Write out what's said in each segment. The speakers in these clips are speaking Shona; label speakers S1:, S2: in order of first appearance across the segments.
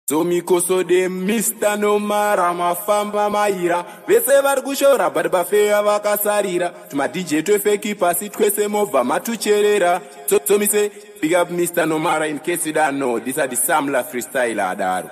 S1: Somikoso de Mr. Nomara mafamba maira vese vari kushora bari bafeya vakasarira tuma DJ twefeki pasi twese movha matucherera so me say big up Mr. Nomara in case you don't know these are the Samla freestyle adaru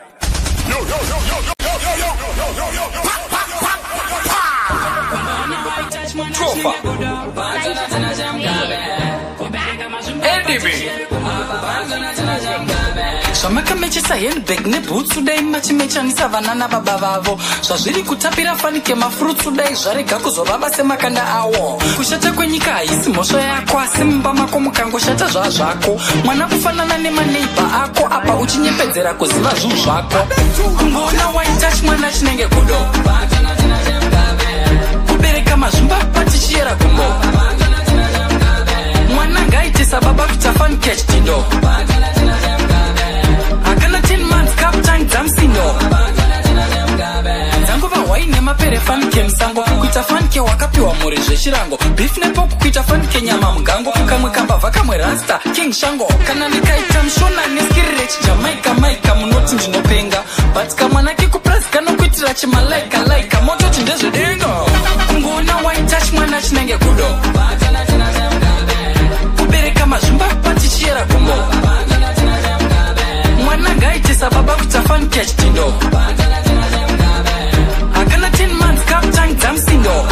S2: Shamaka mechisa handbag neboots today machimechanisa vana nababa vavo zvazviri kutapira fanike mafruits today zvarega kuzovava semakanda awo kushata kwenyika haisi mhosva yako asi mumba mako mukangoshata zvazvako mwana kufanana nemaneighbor ako apa uchinyepedzera kuziva zvinhu zvako kungoona waitach mwana chinenge kudo kubereka mazvimba patichiyera kumbo mwana ngaite sababa kuti afanike chitindo akana 10 months captain Zamsino Zango va waine mapere fanike msango kuita fanike wakapiwa muri zvechirango beef nepoku kuita fanike nyama mgango kamwe kambava kamwe rasta king shango kana nikaita mshona neskirire chijamaika maika munoti ndinopenga but kamwanake kuprazi kanokuitira chimalaika laika moto tindezvedenga kungoona waitach mwana chinenge kudo kubereka mazvimba patichiyera kumbo mwana ngaite sababa kuti afanike chitindo akana 10 months captain Zamsino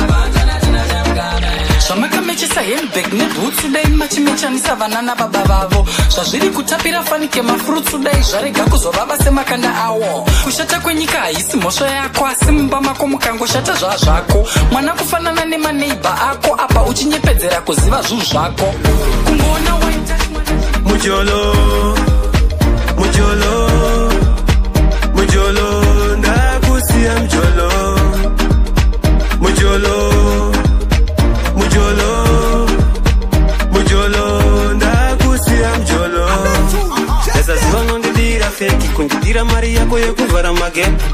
S2: zvamakamechesa handbag neboots today machimechanisa vana nababa vavo zvazviri kutapira fanike mafruits today zvarega kuzovava semakanda awo kushata kwenyika haisi mhosva yako asi mumba mako mukangoshata zvazvako mwana kufanana nemaneighbor ako apa uchinyepedzera kuziva zvinhu zvako kungoona waita
S3: mujolo mujolo mujolo ndakusiya mjolo mujolo mujolo mujolo ndakusiya mjolo esaziva nondidira feki kundidira mari yako yekuvhara magepi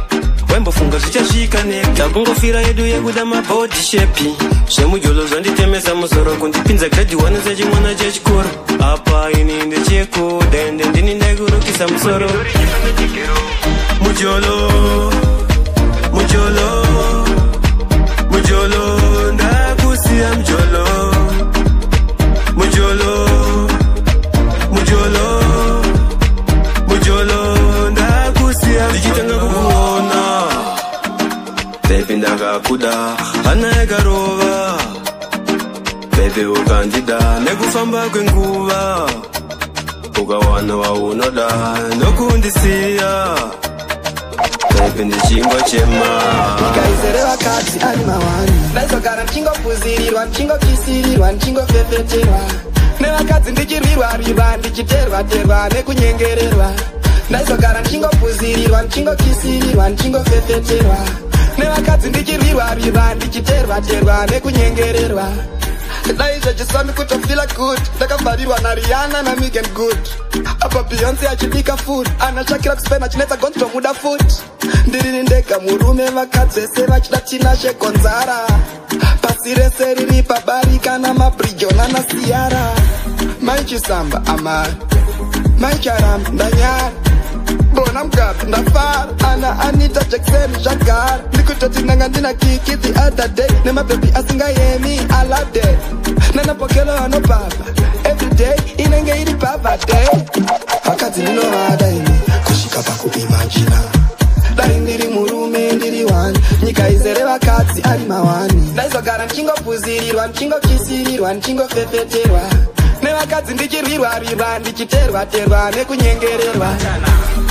S3: wembofunga zvichasvika nega kungofira yedu yekuda mabody shape zvemujolo zvanditemesa musoro kundipinza grade 1 sechimwana chechikoro apa ini ndecheko dende ndini ndaikurukisa musoro mujolo mujolo mujolo ndakusiya mjolo mujolo mujolo mujolo ndakusiya ndichitanga kukuona baby ndakakuda hana yakarova baby ukandida nekufamba kwenguva ukawana waunoda nokundisiya baby ndichingwa chema
S4: Nikaizere vakadzi ari mawani ndaizogara ndichingopuzirirwa ndichingokisirirwa ndichingofefeterwa nevakadzi ndichirwirwa rwiva ndichiterwa terwa nekunyengererwa ndaizogara ndichingopuzirirwa ndichingokisirirwa ndichingofefeterwa nevakadzi ndichirwirwa rwiva ndichiterwa terwa nekunyengererwa Daizve chisami kutofila good ndakavharirwa naRihanna naMegan Good apa Beyonce achibika food anachakira kuspena achinetsa gonzi tomuda food ndiri ndega murume vakadzi vese vachida tinashe Gonzara pasi rese riri pabari kana mabrijona naSiara maichisamba amari maicharam ndanyara bona mgapi ndafara ana Anita Jackson zvagara ndikutoti ndanga ndina kiki the other day nemabhebi asingayemi alade nanapokelo anobhava everyday inenge iri bhava day vakadzi ndinovada ini kusvika pakuimajina dai ndiri murume ndiri wani nyika izere vakadzi ari mawani ndaizogara ndichingopuzirirwa ndichingokisirirwa ndichingofefeterwa nevakadzi ndichirwirwa rwiva ndichiterwa terwa nekunyengererwa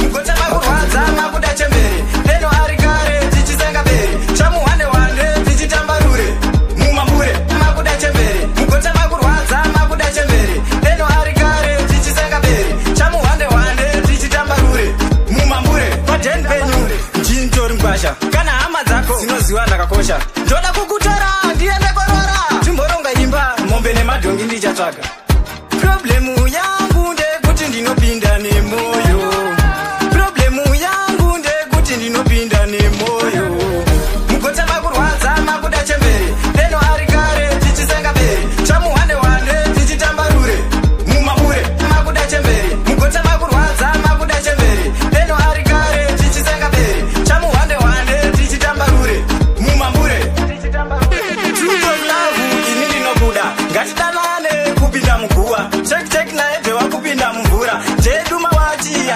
S5: mugota makurwadza makuda chembere deno ari kare tichisenga beri chamuhande wande tichitambarure mumambure makuda chembere mugota makurwadza makuda chembere deno ari kare tichisenga beri chamuhande wande tichitambarure mumambure padeni penyu ndintori mgwasha kana hama dzako dzinoziva ndakakosha ndoda kukutora ndiende korora timboronga imba mombe nemadhongi ndichatsvaga problemu yangu ndekuti ndinopinda nemoyo problemu yangu ndekuti ndinopinda nemoyo mugota makurwadza makuda chembere deno ari kare tichisenga beri chamuhande wande tichitambarure mumambure makuda chembere mugota makurwadza makuda chembere deno ari kare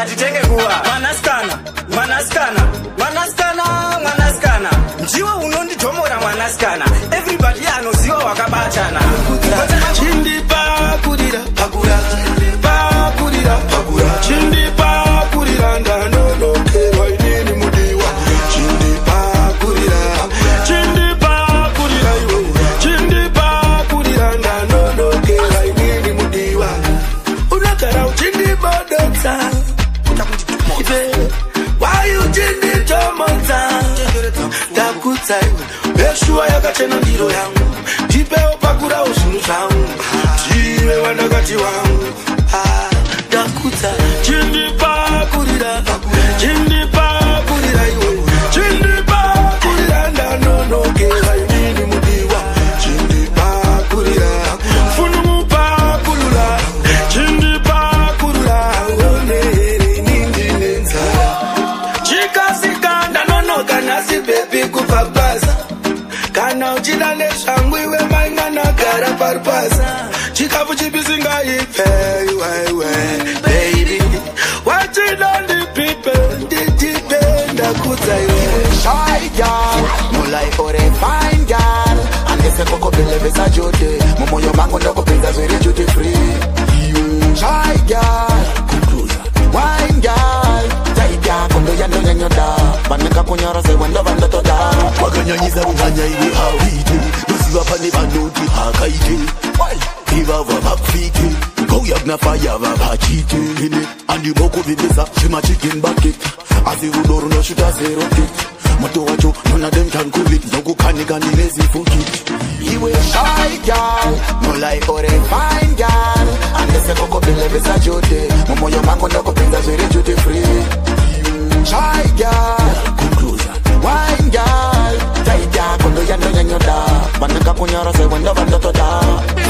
S5: ngatitenge nguva. Mwanasikana ndiwe unonditomora mwanasikana. Everybody anoziva wakabatana.
S4: Chindipakurira pakura, pakurira pakura, chindipakurira ndanonokerwa inini mudiwa. Chindipakurira iwe, chindipakurira ndanonokerwa inini mudiwa. Unagara uchindibodotsa, why you chinditomotsa? Ndakutsa iwe, beshuwa yakachena ndiro yangu. Jipeo pakura ushuru zangu, jiwe wanagati wangu. Ndakutsa chindipakurira, chindipakurira iwe, chindipakurira ndanonokera inini mudiwa. Chindipakurira, funumupakurura, chindipakurura onere inindi nenza. Chikasika ndanonoka nasi baby kupapaza. Kana uchida neshangu iwe maingana gara parpasa. Chikafu chipisinga ipe iwe baby. Wachida ndi people nditipenda kutsa iwe.
S6: Shy girl, no like for a fine girl. Andese koko believe sa jote. Momoyo mango ndoko pinza zuri duty free. Shy girl, wine girl. Taiga kondo ya ndo nyoda. Baneka kunyara se wendo bando toda.
S7: Wakanyanyiza unganya iwe hawite. Nusiwa pane banoti hakaite. Iva vabapfite. Goyagna fire vabachite. Andi moko vindesa shima chicken bucket. Asi udoro no shuta zero kit. Moto wacho none of them can cool it. Nogu kanika ni lazy fukit.
S6: Iwe shy girl, no like for a fine girl. Andese koko believe sa jote. Momoyo mango ndoko pinza zuri duty free. Shy girl, wine girl. Taiga kondo ya ndo nyoda. Baneka kunyara se wendo bando toda.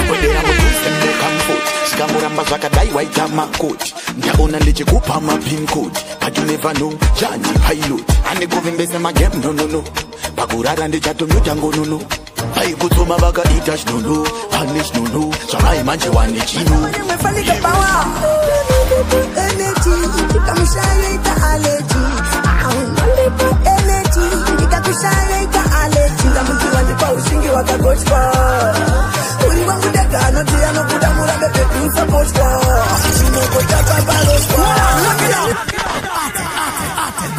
S6: Kondera mutuse mbe comfort. Shikamuramba zvakadai waita makoti. Ndaona ndichikupa ma pin code. But you never know, Johnny pilot. Ane kuvimbese ma game no. Pakurara ndichatomyuta ngonono. Haikutsoma vakaita shnono. Pane shnono. Zvamai manje wane chino.
S8: Umefanyika power. Energy, ikamushaita allergy. Energy, ikakushaita allergy. Ndamukiwa ndipo usingi wakagochwa. Uri wangu dagano tiano kudamura bebe kusapochwa. Chinoko chapaparochwa.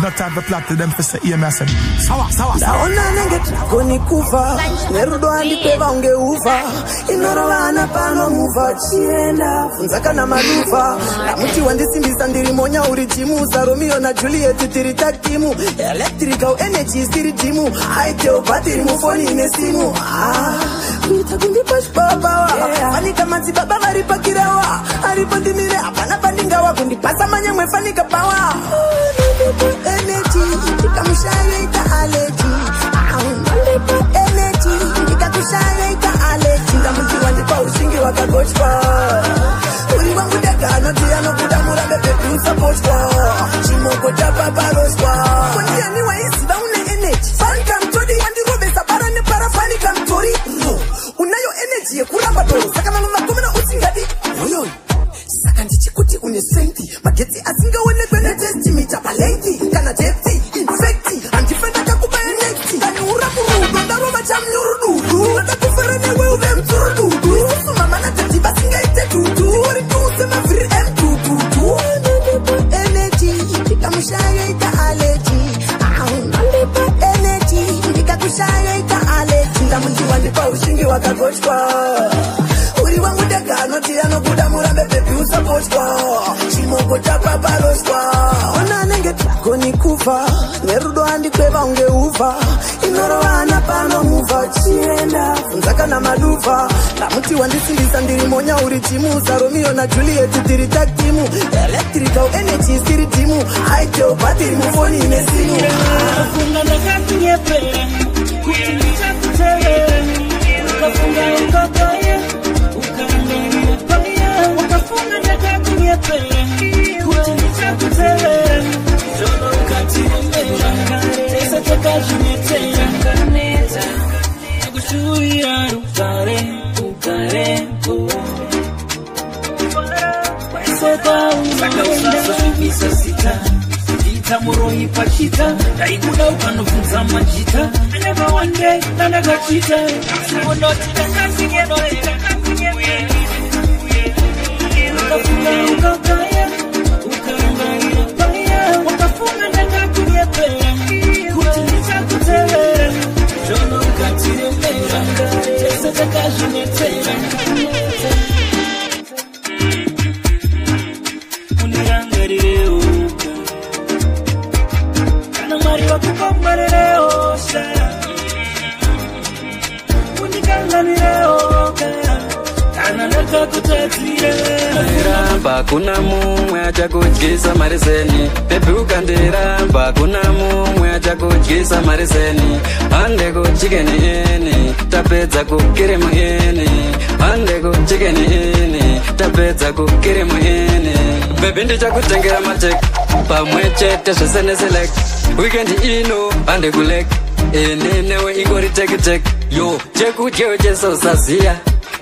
S9: Not time to plot to them for say EMS. Sawa.
S8: Naona nenge koni kufa. Nerudo andi peva unge ufa. Inorovana pano muva chienda. Funzaka na malufa. Na muti wandisimbisa ndiri monya uri jimu. Romeo na Juliet tiri takimu. Electrical energy stiri jimu. Haiteo batiri mufoni inesimu. Kuita kundi push power. Fanika manzi baba varipakirawa. Aripondimire apana pandingawa. Kundi pasa manya mwefanika power. Energy, ikamushaita allergy. Energy, ikakushaita allergy. Ndamukiwa ndipo usingi wakagochwa. Uri wangu dagano tiano kudamura bebe kusapochwa. Chimoko chapaparochwa. Kwenye niwa isi da une energy. Fanika mtodi wandirobe sabara ne para fanika mtori. Unayo energy ye kuramba doro. Saka mama kumena usingadi. Oyoy. Saka ndichikuti une senti. Mageti asinga wene kwene testi mita palenti. Kana testi, infecti. Antifenda kakubaya nekti. Kani uraburu, bandaroma chamnyurudu. Nata kuferene wewe mturudu. Sumama na teti basinga ite tutu. Uri tuuse mafiri M222. Energy, ikamushaya ita allergy. Energy, ikakushaya ita allergy. Ndamukiwa ndipo ushingi wakagochwa. Uri wangu dagano tiano kudamura bebe kusapochwa. Chimoko chapaparochwa. Ona nenge koni kufa. Nerudo andi kweva unge ufa. Inorovana pano muva chienda. Funzaka na malufa. Na muti wandisimbisa ndiri monya uri jimu. Romeo na Juliet tiri takimu. Electrical energy stiri jimu. Haiteo batiri mufoni inesimu.
S10: Funga ndakati nyepe. Kuchilicha kutewe. Ukafunga ukakoye. Ukaangalia koye. Ukafunga ndakati nyepe. Kuchilicha kutewe. Zono ukati mbele. Tesa toka jimete. Nakushuria ukare. Seka unaenda. sasita ita muroi pachita daikuda ukanofunza majita never one day nanagachita unoti nakasingeno ukafunga ukakaya ukaangalia paya wakafunga nakakunyepea kutiliza kutelera jono ukatiremera tesa takajinetera
S11: Ndiramba kuna mumwe achakudyisa mari zeni bebi ukandiramba kuna mumwe achakudyisa mari zeni hande kuchikeni ini tapedza kukirimu ini hande kuchikeni ini tapedza kukirimu ini bebi ndichakutengera matek pamwe chete zvese neselek wikendi ino hande kulek enenewe ingori tekitek yo chekudyewo chesosaziya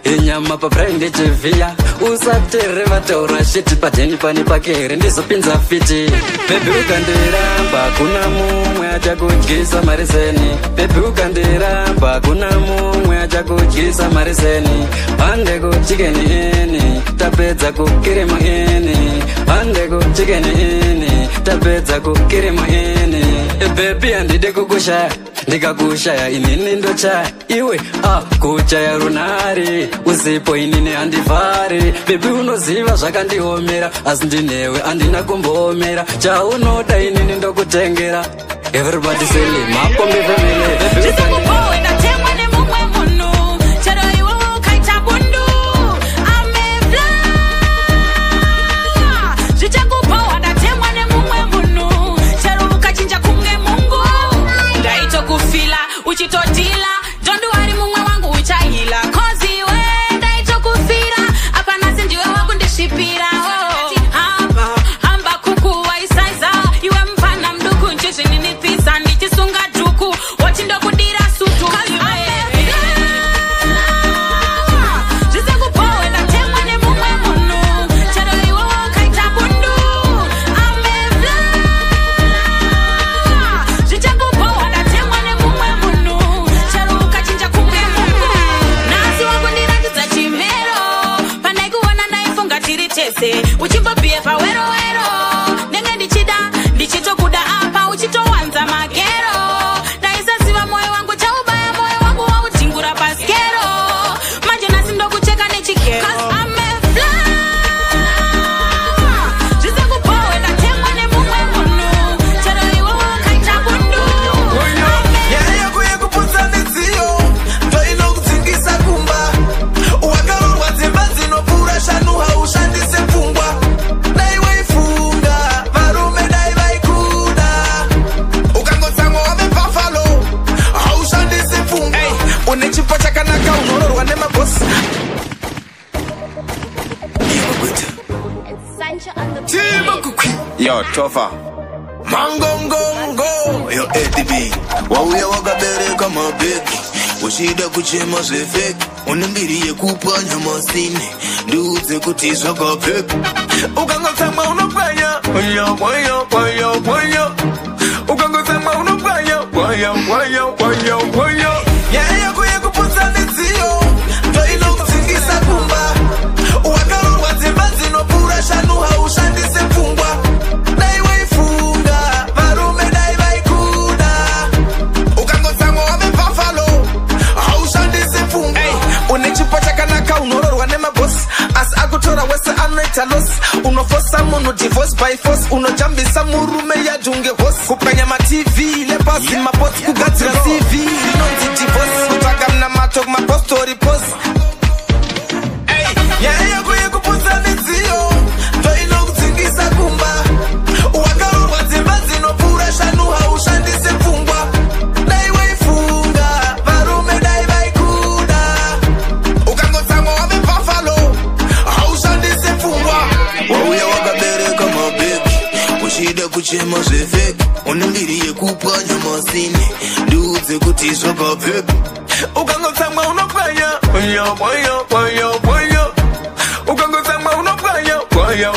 S11: inyama pabrainde chevhiya usatere vataura shiti padheni pane pakere ndizopinza fiti bebi ukandiramba kuna mumwe achakudyisa mari zeni bebi ukandiramba kuna mumwe achakudyisa mari zeni hande kuchikeni ini tapedza kukirimu ini hande kuchikeni ini tapedza kukirimu ini bebi handide kukushaya ndikakushaya inini ndochaya iwe kuchaya runari usipo inini handivhari bebi unoziva zvakandiomera asi ndinewe handina kumboomera chaunoda inini ndokutengera everybody sele makombe family
S12: uchitodila don't worry mumwe wangu uchahila cause iwe ndaitokufira apa nasi ndiwe wakundishipira hamba kuku waisaiza iwe mfana mduku nchizvininipisa ndichisunga dhuku woti ndokudira sutu zvisekupowe ndatemwa nemumwe munhu chero iwe wakaita bundu zvichakupowa ndatemwa nemumwe munhu chero ukachinja kumwe munhu nasi wakundiratidza chimero pandaikuona ndaifunga tiri tese uchimbobhiyevha wero ndenge ndichida ndichitokuda apa uchitowanza magero ndaisaziva mwoyo wangu chaubaya mwoyo wangu waudhingura paskero manje nasi ndokucheka nechigero zvisekupowe ndatemwa nemumwe munhu chero iwe wakaita bundu
S5: yako yekuputsa midziyo ndoinokudzingisa kumba wakaurwa dzimba dzinopfuura shanu haushandise pfungwa dai waifunga varume dai vaikuda ukangotsamwa wave bhafalo haushandise pfungwa une chipo chakanaka unororwa nemabosi
S1: yo tofa
S7: mangongongo yo ADB wauya wakabereka mabeki uchida kuchema zvefeki une mbiri yekupwanya masini ndiudze kuti zvakapfeka
S5: ukangotsamwa unopwanya pwanya ukangotsamwa unopwanya pwanya nyaya yako yekuputsa midziyo ndoinokudzingisa kumba wakarorwa dzimba dzinopfuura shanu haushandise pfungwa dai waifunga varume dai vaikuda ukangotsamwa wave bhafalo haushandise pfungwa une chipo chakanaka unororwa nemabosi asi akutora wese anoita losi unofosa munhu divorce by force unojambisa murume yajunge hosi kupenya matv lepasi mapotsi kugadzira cv inonzi divorce kutsvaga munamato kumapostori posi nyaya yako yekuputsa midziyo ndoinokudzingisa kumba wakarorwa dzimba dzinopfuura shanu haushandise pfungwa dai waifunga varume dai vaikuda ukangotsamwa wave bhafalo haushandise pfungwa
S7: wauya wakabereka mabeki uchida kuchema zvefeki une mbiri yekupwanya masini ndiudze kuti zvakapfeka
S5: ukangotsamwa unopwanya pwanya ukangotsamwa unopwanya pwanya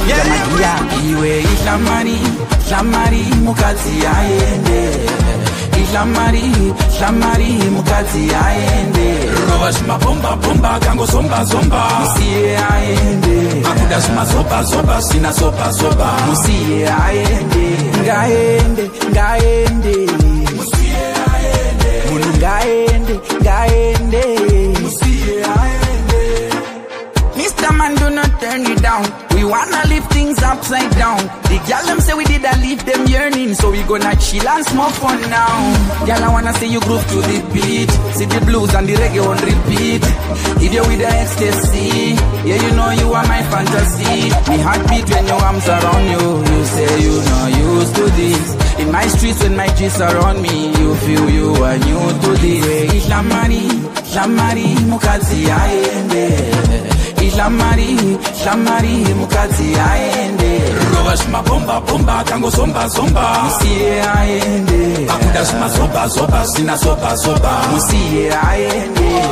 S5: nyaya
S13: iwe ihlamari hlamari mukadzi aende hlamari mukadzi aende rova zvimabhomba bhomba kangozomba zomba musiye aende akuda zvimazoba zoba sina soba soba musiye aende ngaende musiye aende munhu ngaende musiye aende. Mr. Man, do not turn you down. We wanna live things upside down. The girl them say we did a leave them yearning, so we gonna chill and smoke fun now. Girl, I wanna see you groove to the beat, see the blues and the reggae on repeat. If you're with the ecstasy, yeah, you know you are my fantasy. Me heartbeat when your arms around you. You say you know used to this. In my streets when my G's around me, you feel you are new to this. Hlamari mukadzi aende hlamari mukadzi aende rova zvimabhomba bhomba kangozomba zomba musiye aende akuda zvimazoba zoba sina soba soba musiye aende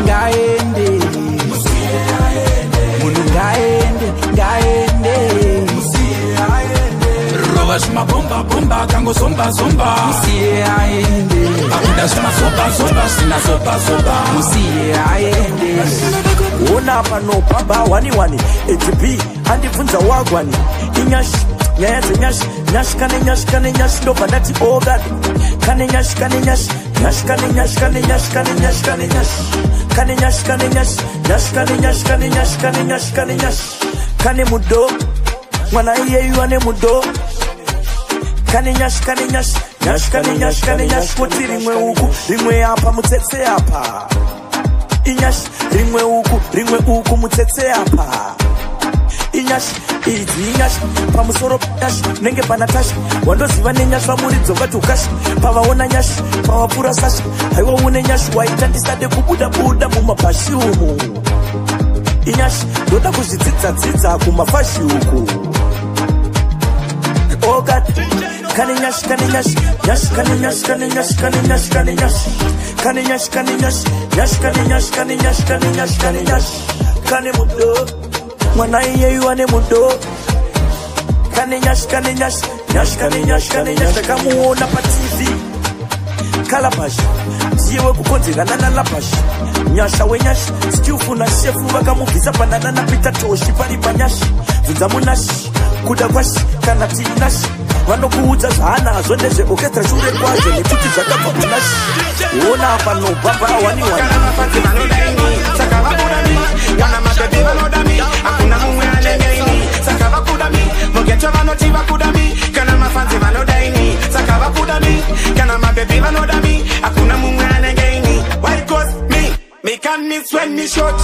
S13: ngaende musiye aende munhu ngaende musiye aende rova zvimabhomba bhomba kangozomba zomba musiye aende akuda zvimazoba zoba sina soba soba musiye aende.
S14: Ona pano baba wani ATP andibvunza wagwani inyashi nyaya dzenyashi nyashikane ndobva ndati ogadi kane nyashi kane mudo mwana iyeyu ane mudo kane nyashi kuti rimwe uku rimwe apa mutsetse apa inyashi rimwe uku mutsetse apa inyashi idzi inyashi pamusoro nyashi nenge panatashi wandoziva nenyashi vamuridzi vakati ukashi pavaona nyashi pavapfuura sashi haiwa une nyashi waita ndisade kubuda mumabhashi umu inyashi ndoda kuzvidzidzadzidza kumafashi uku ogati kane nyashi kane mudo mwana iyeyu ane mudo kane nyashi takamuona paTV kalabashi ndiye wekukonzerana nalabashi nyasha wenyashi stiufuna shefu vakamubvisa panana napita toshi pari panyashi bvunza munashi kuda kwashi kana tiinashi vanokuudza zvaanazvo ndezveokestra shure kwazvo nekuti zvakabva kunashi ona pano baba wani
S5: saka vakuda mi kana mabebi vanoda mi hakuna mumwe anenge ini saka vakuda mi mugeto vanoti vakuda mi kana mafanzi vanoda ini saka vakuda mi kana mabebi vanoda mi hakuna mumwe anenge ini why cause me can miss when me short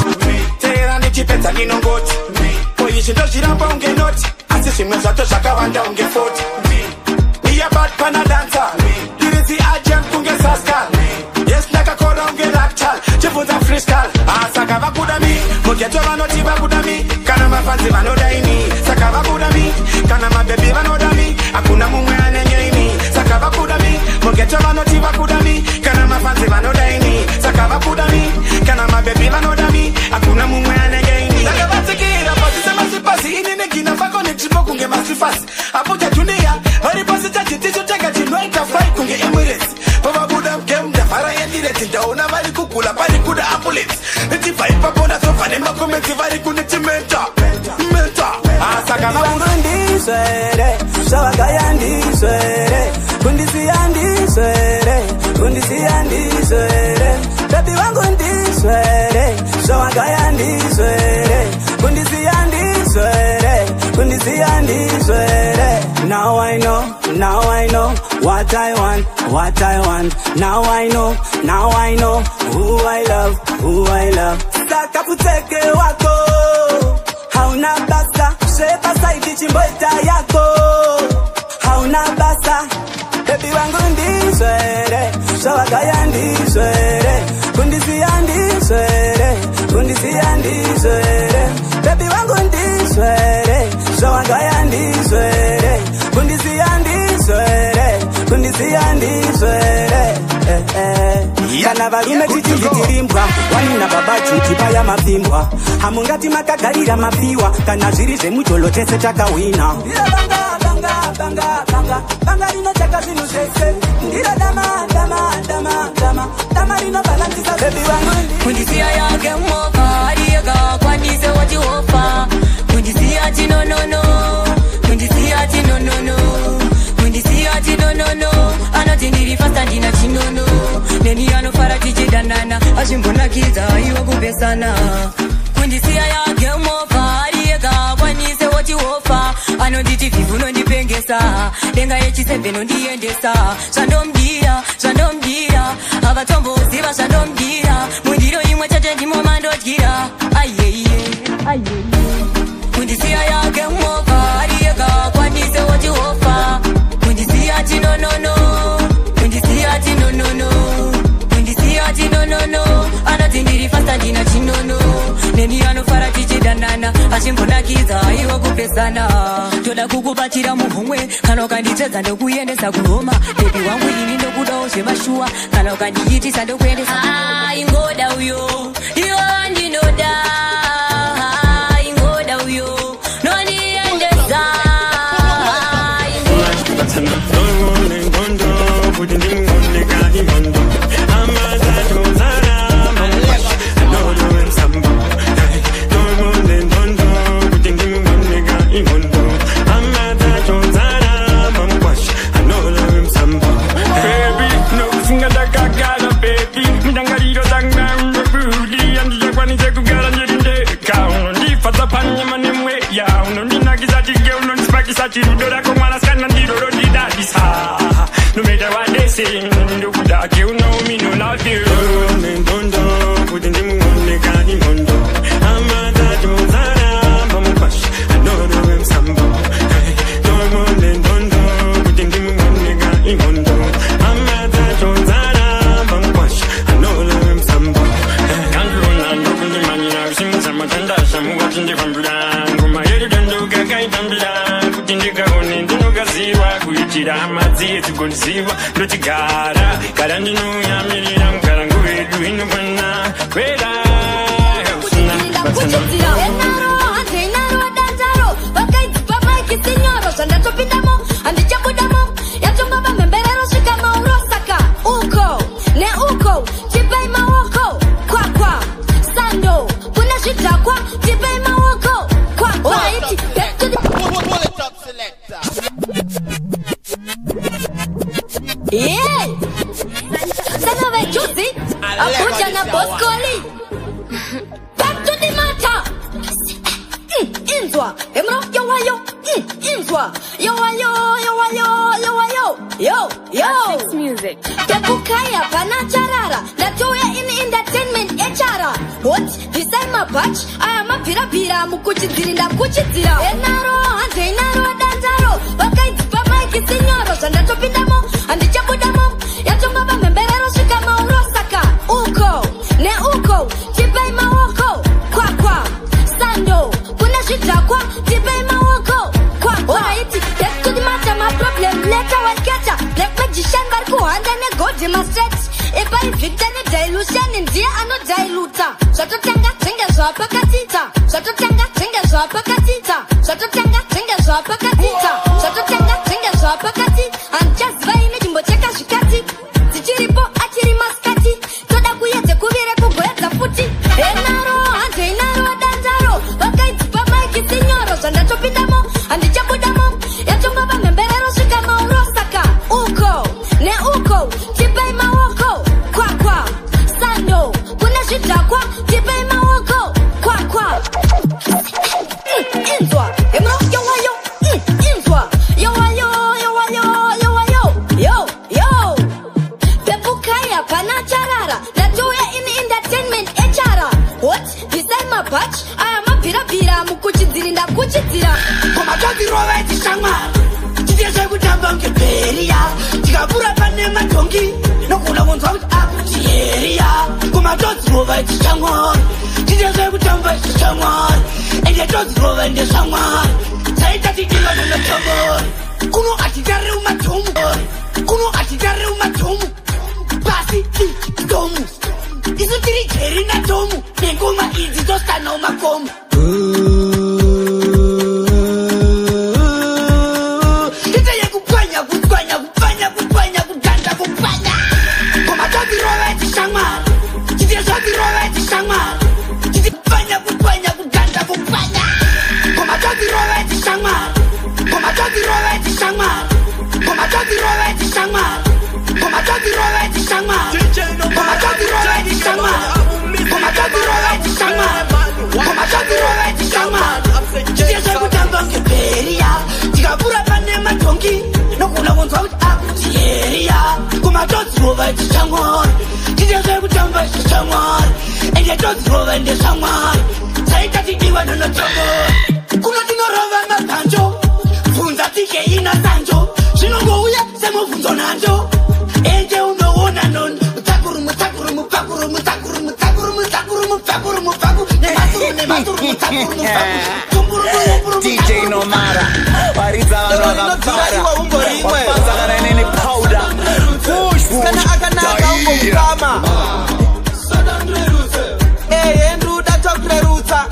S5: tera nichipedza ninongoti poichi ndozviramba unge noti asi zvimwe zvato zvakawanda unge 40 iye bad pana dancer irizi agent kunge saskal yes ndakakora unge lactal chibvunza freestyle saka vakuda mi mugeto vanoti vakuda mi kana mafanzi vanoda ini saka vakuda mi kana mabebi vanoda mi hakuna mumwe anenge ini saka vakuda mi mugeto vanoti vakuda mi kana mafanzi vanoda ini saka vakuda mi kana mabebi vanoda mi hakuna mumwe anenge ini saka vatsikira pasise masipasi ini negina fako netripo kunge masifasi apuja dunia vari pasi chachitichoteka chinoita fly kunge Emirates pavabuda game ndavhara Emirates ndaona vari kugula pari kuda ambulance nechibva ipapo ndazobva nemakomenzi vari kunechimenta saka
S14: vakundizvere zvavagaya ndizvere kundisiya ndizvere bebi vangu ndizvere zvavagaya ndizvere kundisiya ndizvere. Now I know what I want. Now I know who I love. Saka puteke wako hauna basa, shepa saidi chimboita yako hauna basa. Baby wangu ndizvere zvavagaya ndizvere kundisiya ndizvere baby wangu ndizvere zvavagaya ndizvere kundisiya ndizvere
S13: kana varume tichizvitirimbwa wanina baba chuti paya mapimbwa hamungati makagarira mapiwa kana zviri zvemujolo tese takahwina banga rinotaka zvinhu zvese ndira dama rinobalansisa bebi wangu
S15: kundisiya yake mova ariyega kwanise wachihofa kundisiya chinonono kundisiya chinonono kundisiya chinonono anoti ndiri fasta ndina chinono neni anofara tichidanana azvimbonakidza iwo kupesana kundisiya yake mova ariyega kwanise wachihofa anonditi vhivhu nondipengesa denga yechisembe nondiendesa zvandomdira havatomboziva zvandomdira mundiro imwe chete ndimo mandodyira ayeye kundisiya yake mova ariyega kwanise wachihofa kundisiya chinonono kundisiya chinonono kundisiya chinonono anoti ndiri fasta ndina chinono neni anofara tichidanana achimbonakidza iwo kupesana toda kukubatira muhomwe kana ukanditedza ndokuendesa kuroma bebi wangu ini ndokudawo zvemashuwa kana ukandiitisa ndokuendesa ingoda uyo iwo andinoda ingoda uyo nondiendesa
S16: chirudora komwana skana ndiroro didadisa no matter what they say ndokuda ke uno me no love you ndondo kuti ndimuoneka imondo amada tozara mamukwash anoro emsambo tomo ndondo kuti ndimuoneka imondo amada tozara mamukwash anoro emsambo kandrona ndokundimanyira kusimutsa matanda shamuwati ndivambira ngoma yedu ndoga kaitambira ndikaone ndinogaziva kuitira hama dzedu kunziva ndotigara gara ndinoyamirira mugarangu wedu inofana kwera
S17: zvandatopindamo handichabudamo yatongova mhemberero svika maurosaka uko neuko tipei maoko kwakwa sando kuna zvidhakwa tipei maoko kwakwa iti sanove juzi abuja na boskoli back to the matter inzwa emro yowayo inzwa yowayo music tebukaya panacharara ndatoya in entertainment echara what disai mabach aya mabhirabhira mukuchidziri ndakuchidzira enaro hanze inaro danzaro vakaidzipa maiki sinyoro zvandatopindamo handichabudamo yatongova mhemberero svika maurosaka uko neuko tipei maoko kwakwa sando kuna zvidhakwa tipei maoko kwakwa iti back to the matter maproblem later waketa black magician vari kuhanda negodi mastret epai victor nedilution ndiye anodiluta zvatotanga tenge zvapakatita zvatotanga tenge zvapakatita zvatotanga tenge zvapakatita zvatotanga tenge zvapakati handichaziva ine chimbocheka zvikati dzichiripo achiri maskati toda kuyedze kuvire kugoedza futi enaro hanze inaro danzaro vakaidzipa maiki sinyoro zvandatopindamo handichabudamo yatongova mhemberero svika maurosaka uko neuko tipei maoko kwakwa sando kuna zvidhakwa tipei maoko kwakwa inzwa emro yowayo inzwa yowayo pepukaya panacharara ndatoya in entertainment echara what disai mabach aya mabhirabhira mukuchidziri ndakuchidzira
S8: komatodirova etishamwari titie zvekutamba ngebheriya tikapfuura pane madhongi nokuda kunzwa kuti akutiheriya komatodzirova etishamwari titie zvekutamba etishamwari ende todzirova ndezvamwari saita tidinga nonotobori kuno atitarire umadhomu kuno atitarire umadhomu pasi domu makomo ite yekupwanya kupwanya kupwanya kupwanya kuganda kupwanya koma tozirova ichishamwari chite zvazirova ichishamwari chiti kupwanya kupwanya kuganda kupwanya koma tozirova ichishamwari koma tozirova ichishamwari koma tozirova ichishamwari koma tozirova ichishamwari koma tozirova ichishamwari koma tozirova ichishamwari koma tozirova ichishamwari chite zvekutamba ngeperiya tikapura pane matongi nogona kunzwa kuti akuti heriya koma tozirova ichishamwari chite zvekutamba ichishamwari ende tozirova ndeshamwari saitatidiwa nonotongori kuno tinorova maganjo bvunza tikeina sanjo zvinongouya semubvunzo nanjo ende unoona noni mutakuru mutakuru mupakuru mutakuru mutakuru mutakuru mupakuru mupakuru nematuru nematuru mutakuru mupakuru
S18: DJ Nomara waridza vanhu vakapfara wafanza kana nene powder
S14: kana akanaka ungomukama hendu datokurerutsa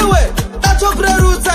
S14: iwe datokurerutsa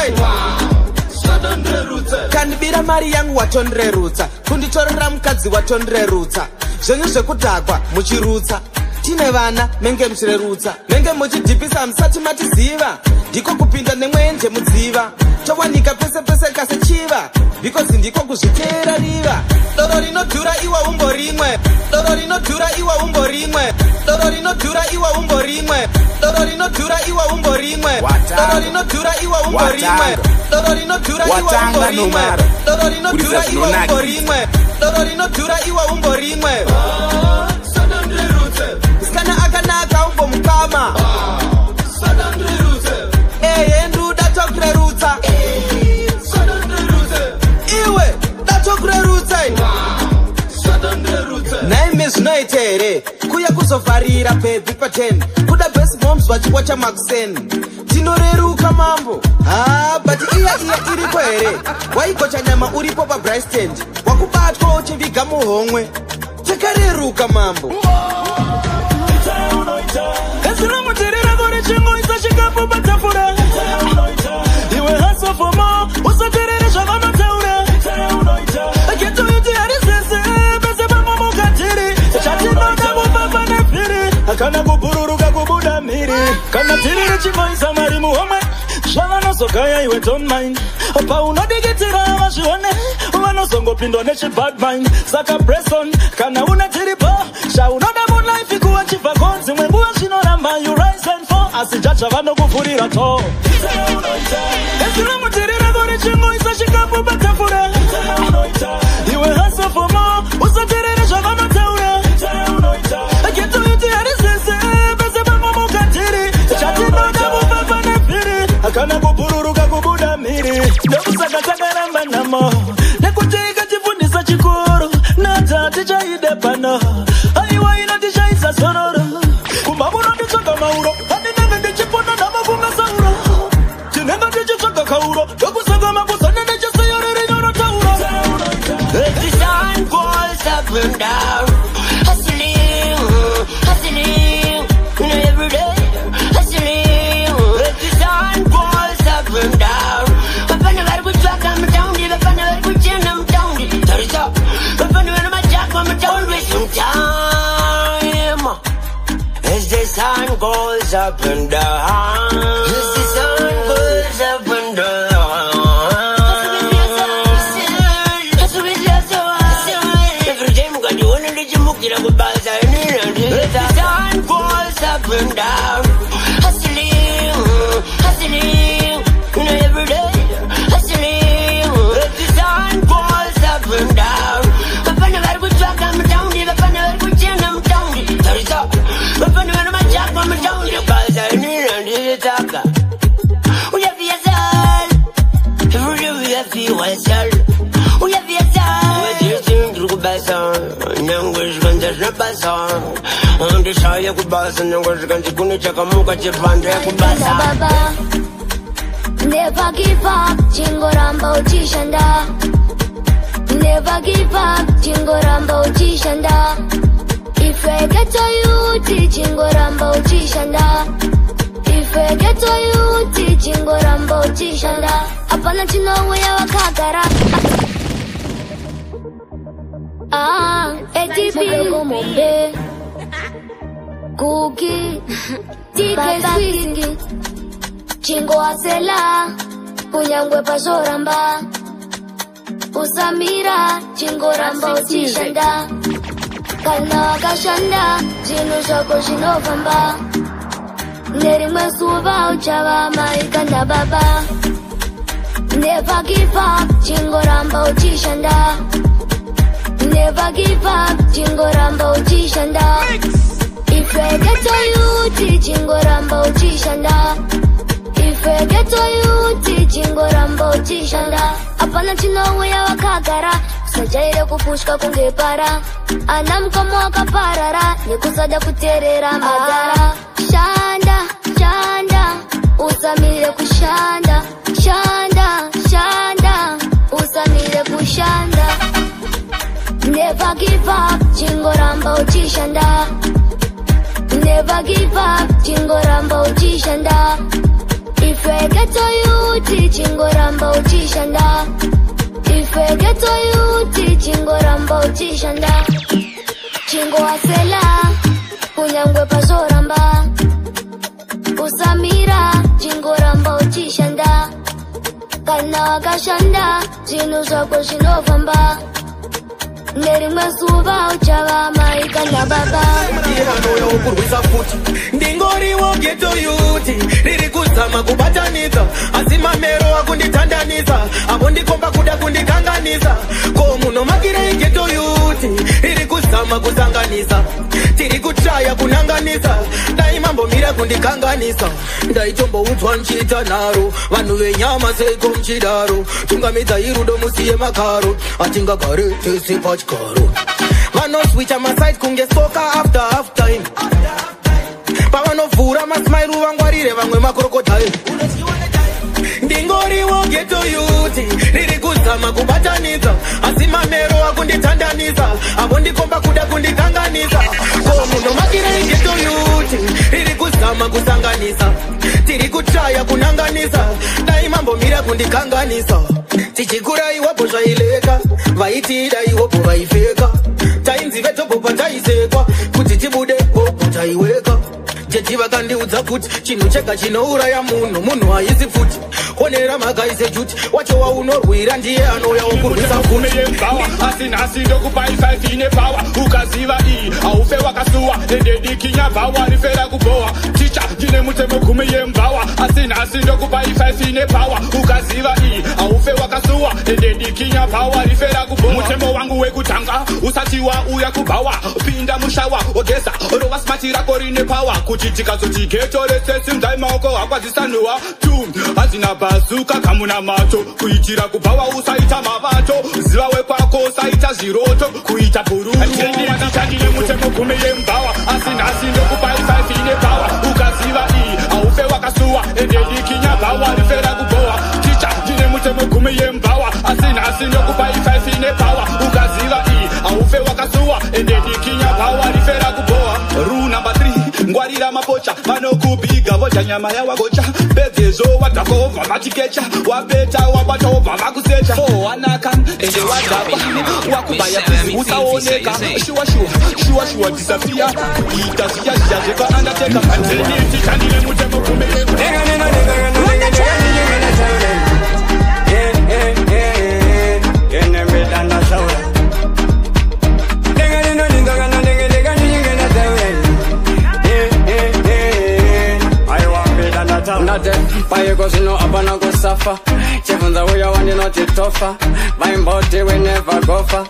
S14: kandibira mari yangu watondirerutsa kunditorera mukadzi watondirerutsa zvenyu zvekudhakwa muchirutsa tine vana menge muchirerutsa menge muchidhipisa musati matiziva ndiko kupinda nemwenje mudziva towanika pese pese kasechiva because ndiko kuzviteera riva doro rinodhura iwa umbo rimwe doro rinodhura iwa umbo rimwe doro rinodhura iwa umbo rimwe doro rinodhura iwa umbo rimwe doro rinodhura iwa umbo rimwe doro rinodhura iwa umbo rimwe doro rinodhura iwa umbo rimwe doro rinodhura iwa umbo rimwe kana akanaka ungomukama hendu datokurerutsa iwe datokurerutsa naime zvinoita here kuya kuzovharira bhebhi pa10 kuda best moms vachikwa chamakuseni tinoreruka mambo but iya iripo here waigocha nyama uripo pabristand wakubatwa uchiviga muhomwe takareruka mambo ezinomuterera kore chingoisa chikapu patafura iwe hasofoma usaterere zvavanotaura aketoiti harisese pese pamomukatiri chatinoda mupapa nepiri akana kubururuka kubuda mhiri kana tiri richingoisa mari muhomwe zvavanozogaya iwe don't mind paunodikitira vazvione vanozongopindwa nechibadmind saka bresson kana una tiripo zvaunoda mulife kuwa chibva konzi mwenguva zvinoramba you rise and fall asi jaja vanokuvhurira to ezinomuterera kore chingoisa chikapu patafura iwe hasofoma usaterere zvavanotaura aketoiti harisese pese pamomukatiri chatinoda mupapa nepiri akana kubururuka kubuda mhiri ndokusaka takaramba namo nekuti ikatifundisa chikuru natati chaide pano aiwa inatichaisa sororo kumba munonditsvaga mauro handinenge ndichipona namafunga sauro tinenge ndichitsvaga kauro ndokusaka makuzane nechiseyorere nyorotaura
S19: sun goes up and down. As the sun goes up and down. Every time got you wanna let you move it up with bars. The sun goes up and down. Hustling, hustling, you know every day. Hustling, the sun goes up and down. But I never would talk, I'm down. If I never would change, I'm down. There is up. But I never would talk, I'm down. Because I need to talk. We have yourself. Every day we have yourself. We have yourself. What do you think you could buy some? Nyangush can just not buy some. On the side, you could buy some. Nyangush can just go to Chakamuka, Japan, you could buy some.
S17: Never give up, Chingoramba Uchishanda. Never give up, Chingoramba Uchishanda. If Ife ghetto youth chingoramba uchishanda. Ife ghetto youth chingoramba uchishanda. Apana chinouya wakagara. ATP kumombe Kuki Tike swingi Chingo asela Kunyangwe pazoramba Usamira Chingo ramba uchishanda Kalna wakashanda Jinu shoko shinovamba Nerimwe suva uchava maikanda baba. Never give up Chingo ramba uchishanda. Never give up, chingoramba uchishanda. If I get to you, chingoramba uchishanda. If I get to you, chingoramba uchishanda. Apana chinouya wakagara. Sajaire kupushka kungepara. Anamkomo wakaparara. Nikusada kuterera madara. Shanda, shanda. Usamire kushanda. Shanda, shanda. Usamire kushanda. Never give up, chingoramba uchishanda. Never give up, chingoramba uchishanda. If I get to you, chingoramba uchishanda. If I get to you, chingoramba uchishanda. Chingo asela, kunyangwe pazoramba. Usamira, chingoramba uchishanda. Kana wakashanda, zinu zako shinovamba. Nerimwe suva uchava maikanda baba.
S14: Ndinoya ukurwisa futi ndingoriwo ghetto youth riri kuzama kubatanidza asi mamero akunditandanisa avo ndikomba kuda kundikanganisa ko munomakirei ghetto youth riri kuzama kusanganisa tiri kutraya kunanganisa dai mambomira kundikanganisa ndaitomboudzwa nchiita nharo vanhu venyama seiko muchidaro tungamidza irudo musiye makaro atingagare tese pachigaro vanoswicha maside kunge stoka after half time pavanovhura masmairu vangwarire vamwe makrokodile ndingoriwo ghetto youth riri kuzama kubatanidza asi mamero akunditandanisa avo ndikomba kuda kundikanganisa ko munomakirei ghetto youth riri kuzama kusanganisa tiri kutraya kunanganisa dai mambomira kundikanganisa tichikura iwapo zvaileka vaitida iwapo vaifeka tainzi vetopo pataisekwa kuti tibude popo taiweka jeji vakandiudza kuti chinhu chega chinouraya munhu haisi futi onera magaise juti wacho waunorwira ndiye anouya wokurwisa
S16: futi asi nhasi ndokupa i5 ine pawa ukaziva iyi haufe wakasuwa ende dikinya bhawa rifera kubhowa ticha ndine mutemo 10 yembhawa asi nhasi ndokupa i5 ine pawa ukaziva iyi haufe wakasuwa ende dikinya bhawa rifera kubhowa mutemo wangu wekutanga usati wauya kubhawa pinda mushawa ogeza rova smati rako rine pawa kuti tikazoti ghetto resesimdzai maoko hakwazisanhuwa tu hazina bhazuka kamuna mato kuitira kubhawa usaita mavato ziva wekwako usaita zviroto kuita bhururu ndine mutemo 10 yembhawa asi nhasi ndokupa i5 ine pawa ukaziva iyi haufe wakasuwa ende dikinya bhawa rifera kubhowa ticha ndine mutemo 10 yembhawa asi nhasi ndokupa i5 ine pawa ukaziva iyi haufe wakasuwa ende dikinya bhawa rifera kubhowa rule number 3 ngwarira mapocha vanokubiga vodya nyama yawagocha bedzezo wadhakovha matikecha wabeta wabatobva vakusecha wanaka ende wadhapa wakubaya pizi usaoneka shuwa disapia ita ziya zvekaandateka andenitichandine mutemo 10
S11: Payeko zino apana kusafa chifunza uya wandinotitofa vaimboti we never gofa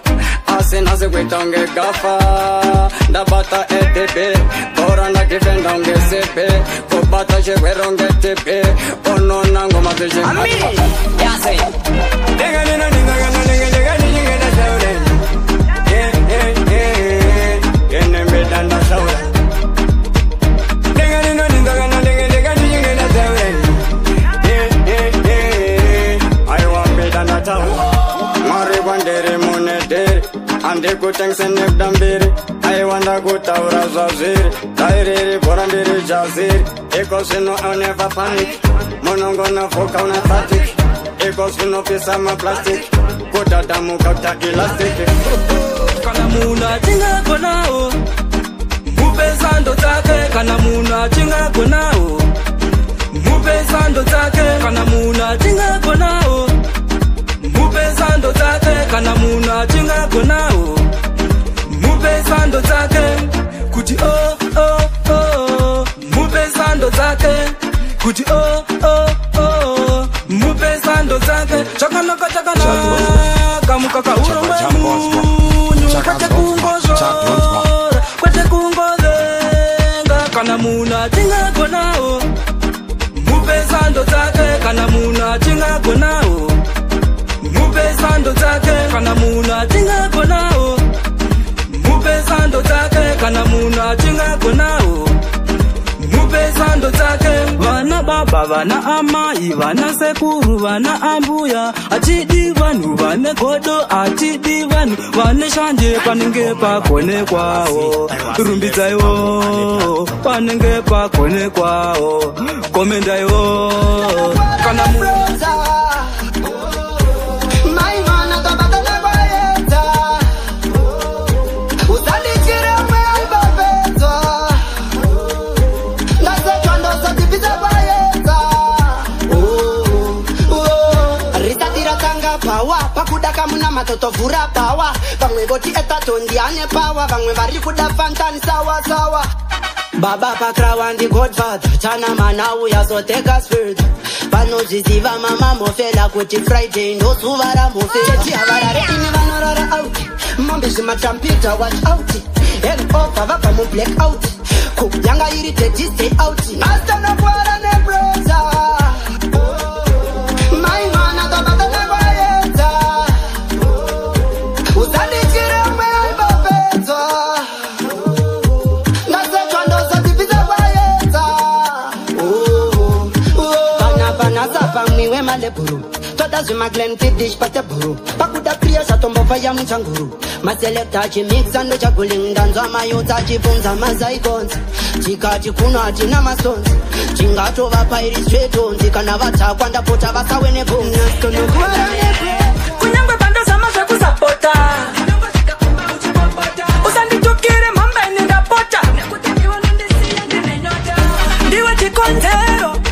S11: asi nasi kuita unge gafa ndabata ETP bora ndakifenda unge sepe kubata chegwero unge tepe onona ngoma zeshe yase denga nina ninga ninga shaure ene medanda shaure denga nina ninga Mari bandere monedere
S3: andikutengese nekudambiri aiwanda kutaura zvazviri dairiri bhora ndiri jaziri iko zvino never panic munongona vhoka una static iko zvino pisa maplastic kudhadhamuka kuta elastic
S11: kana munhu achingagonawo mupe sando dzake kana munhu achingagonawo mupe sando dzake kana munhu achingagonawo mupe sando dzake kana munhu achingagonawo mupe sando dzake kuti mupe sando dzake kuti mupe sando dzake chakanaka mukaka uromunyu kwete kungozvora kwete kungovenga kana munhu achingagonawo mupe sando dzake kana munhu achingagonawo mupe sando dzake kana munhu achingagonawo mupe sando dzake kana munhu achingagonawo mupe sando dzake vana baba vana amai vana sekuru vana ambuya atidi vanhu vane godo atidi vanhu vane shanje panenge pagonekwawo rumbidzaiwo panenge pagonekwawo komendaiwo kana
S4: pakudaka muna matotovhura pawa vamwe voti etatondi ane pawa vamwe vari kuda fantani sawa sawa baba pakrawa ndi godfather tana manau yazoteka spirit vanozviziva mama mofela kuti friday ndozuva ramofela chihavarareni vanorara out mombe zvimatrampita watch out hangover vabva mublack out kuyanga iri dedistay out astanakwara nebroza maleburu toda zvimaglen tidish pateburu pakuda priya zvatombofa yamuchanguru maselekta achimixa ndochagulinga nzwa mayotsa achibvunza mazaikonzi tikati kuno hatina masonzi tingatova pairi svetonzi kana vatakwa ndapota vasawe nebongastonokuara
S11: kunyangwe pandozama zvekusapota usanditukire mhambaine ndapota ndiwe chikonzero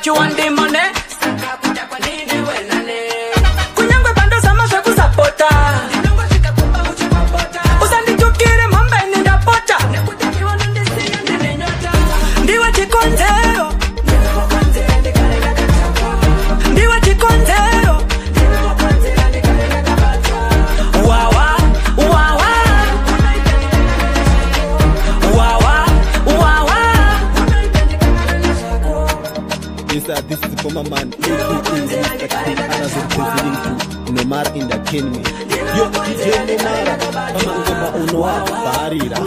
S11: you want the money? Kunyangwe bando sama zvekusapota usanditukire mhambaine ndapota ndiwe chikonzero ndiwe chikonzero wawa wawa wawa wawa.
S18: This is for my man, Nomar Entertainment. Yo, DJ Nomar, kama ngoma unoa barira.